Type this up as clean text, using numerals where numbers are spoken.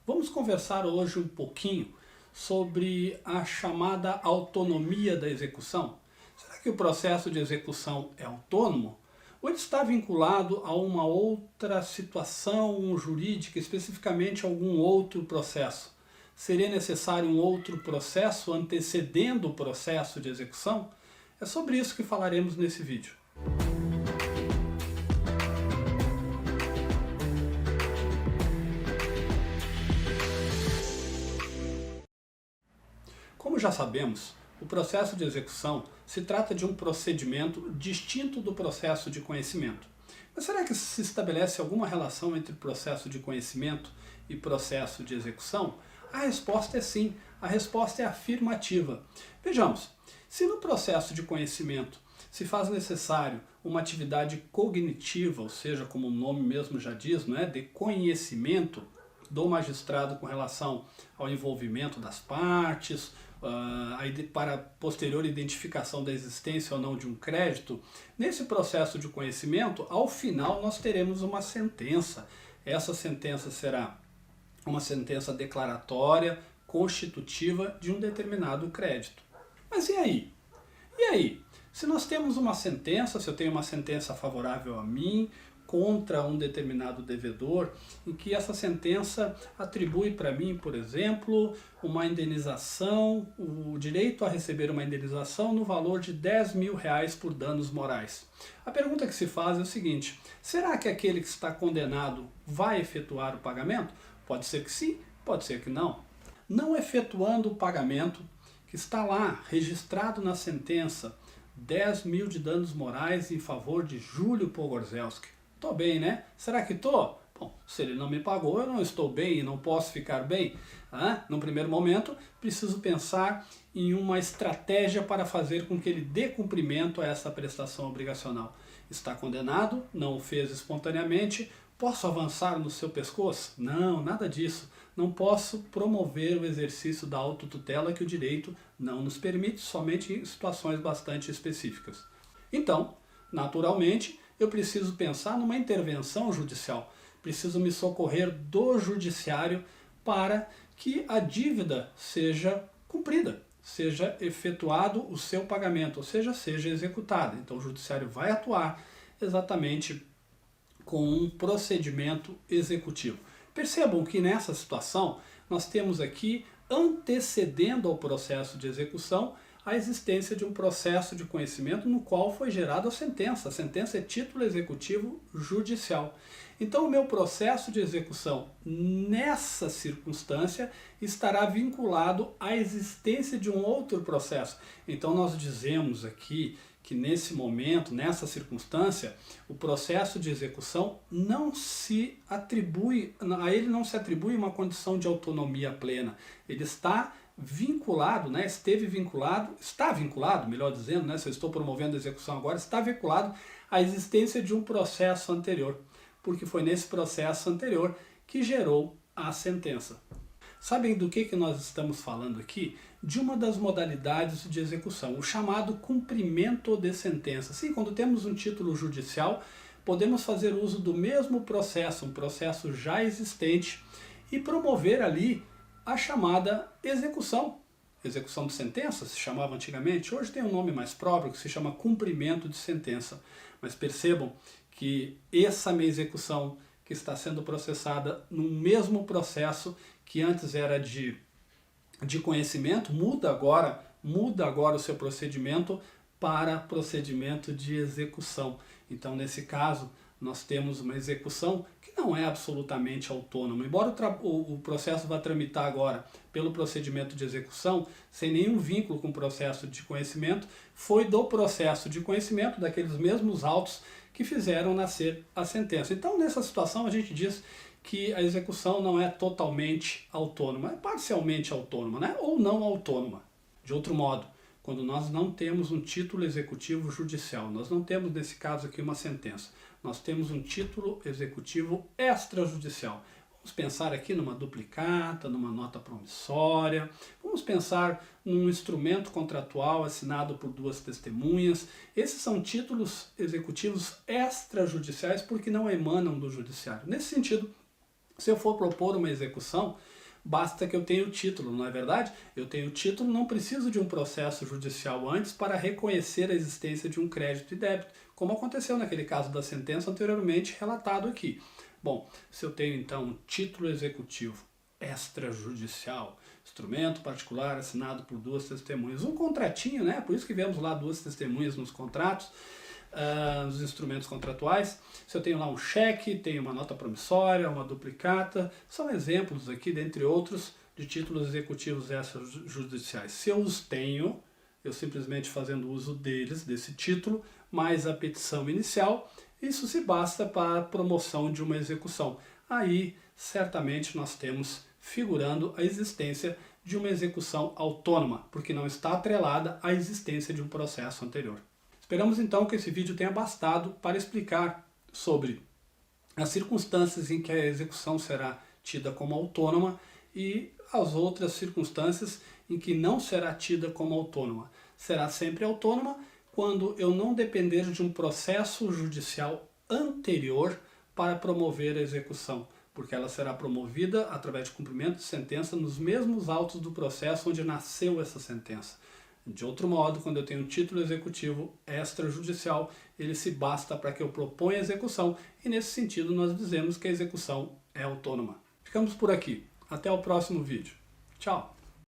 Vamos conversar hoje um pouquinho sobre a chamada autonomia da execução. Será que o processo de execução é autônomo? Ou ele está vinculado a uma outra situação jurídica, especificamente algum outro processo? Seria necessário um outro processo antecedendo o processo de execução? É sobre isso que falaremos nesse vídeo. Como já sabemos, o processo de execução se trata de um procedimento distinto do processo de conhecimento. Mas será que se estabelece alguma relação entre processo de conhecimento e processo de execução? A resposta é sim, a resposta é afirmativa. Vejamos, se no processo de conhecimento se faz necessário uma atividade cognitiva, ou seja, como o nome mesmo já diz, não é, de conhecimento do magistrado com relação ao envolvimento das partes, para posterior identificação da existência ou não de um crédito, nesse processo de conhecimento, ao final nós teremos uma sentença. Essa sentença será uma sentença declaratória, constitutiva de um determinado crédito. Mas e aí? E aí? Se nós temos uma sentença, se eu tenho uma sentença favorável a mim, contra um determinado devedor, em que essa sentença atribui para mim, por exemplo, uma indenização, o direito a receber uma indenização no valor de R$10.000 por danos morais. A pergunta que se faz é o seguinte: será que aquele que está condenado vai efetuar o pagamento? Pode ser que sim, pode ser que não. Não efetuando o pagamento, que está lá registrado na sentença, 10.000 de danos morais em favor de Júlio Pogorzelski. Tô bem, né? Será que tô? Bom, se ele não me pagou, eu não estou bem e não posso ficar bem. Num primeiro momento, preciso pensar em uma estratégia para fazer com que ele dê cumprimento a essa prestação obrigacional. Está condenado, não o fez espontaneamente, posso avançar no seu pescoço? Não, nada disso. Não posso promover o exercício da autotutela que o direito não nos permite, somente em situações bastante específicas. Então, naturalmente, eu preciso pensar numa intervenção judicial. Preciso me socorrer do judiciário para que a dívida seja cumprida, seja efetuado o seu pagamento, ou seja executada. Então o judiciário vai atuar exatamente com um procedimento executivo. Percebam que nessa situação nós temos aqui, antecedendo ao processo de execução, a existência de um processo de conhecimento no qual foi gerada a sentença. A sentença é título executivo judicial. Então o meu processo de execução nessa circunstância estará vinculado à existência de um outro processo. Então nós dizemos aqui que nesse momento, nessa circunstância, o processo de execução não se atribui, a ele não se atribui uma condição de autonomia plena. Ele está vinculado, né, está vinculado, melhor dizendo, né, se eu estou promovendo a execução agora, está vinculado à existência de um processo anterior, porque foi nesse processo anterior que gerou a sentença. Sabem do que nós estamos falando aqui? De uma das modalidades de execução, o chamado cumprimento de sentença. Sim, quando temos um título judicial, podemos fazer uso do mesmo processo, um processo já existente, e promover ali a chamada execução. Execução de sentença se chamava antigamente, hoje tem um nome mais próprio que se chama cumprimento de sentença. Mas percebam que essa minha execução que está sendo processada no mesmo processo que antes era de conhecimento, muda agora o seu procedimento para procedimento de execução. Então nesse caso nós temos uma execução que não é absolutamente autônoma. Embora o processo vá tramitar agora pelo procedimento de execução, sem nenhum vínculo com o processo de conhecimento, foi do processo de conhecimento, daqueles mesmos autos que fizeram nascer a sentença. Então nessa situação a gente diz que a execução não é totalmente autônoma, é parcialmente autônoma, né? Ou não autônoma. De outro modo, quando nós não temos um título executivo judicial, nós não temos nesse caso aqui uma sentença, nós temos um título executivo extrajudicial. Vamos pensar aqui numa duplicata, numa nota promissória, vamos pensar num instrumento contratual assinado por duas testemunhas. Esses são títulos executivos extrajudiciais porque não emanam do judiciário. Nesse sentido, Se eu for propor uma execução, basta que eu tenha o título, não é verdade? Eu tenho o título, não preciso de um processo judicial antes para reconhecer a existência de um crédito e débito, como aconteceu naquele caso da sentença anteriormente relatado aqui. Bom, se eu tenho então um título executivo extrajudicial, instrumento particular assinado por duas testemunhas, um contratinho, né? Por isso que vemos lá duas testemunhas nos contratos, nos instrumentos contratuais. Se eu tenho lá um cheque, tenho uma nota promissória, uma duplicata, são exemplos aqui, dentre outros, de títulos executivos extrajudiciais. Se eu os tenho, eu simplesmente fazendo uso deles, desse título, mais a petição inicial, isso se basta para a promoção de uma execução. Aí, certamente, nós temos figurando a existência de uma execução autônoma, porque não está atrelada à existência de um processo anterior. Esperamos então que esse vídeo tenha bastado para explicar sobre as circunstâncias em que a execução será tida como autônoma e as outras circunstâncias em que não será tida como autônoma. Será sempre autônoma quando eu não depender de um processo judicial anterior para promover a execução, porque ela será promovida através de cumprimento de sentença nos mesmos autos do processo onde nasceu essa sentença. De outro modo, quando eu tenho um título executivo extrajudicial, ele se basta para que eu proponha a execução e, nesse sentido, nós dizemos que a execução é autônoma. Ficamos por aqui. Até o próximo vídeo. Tchau!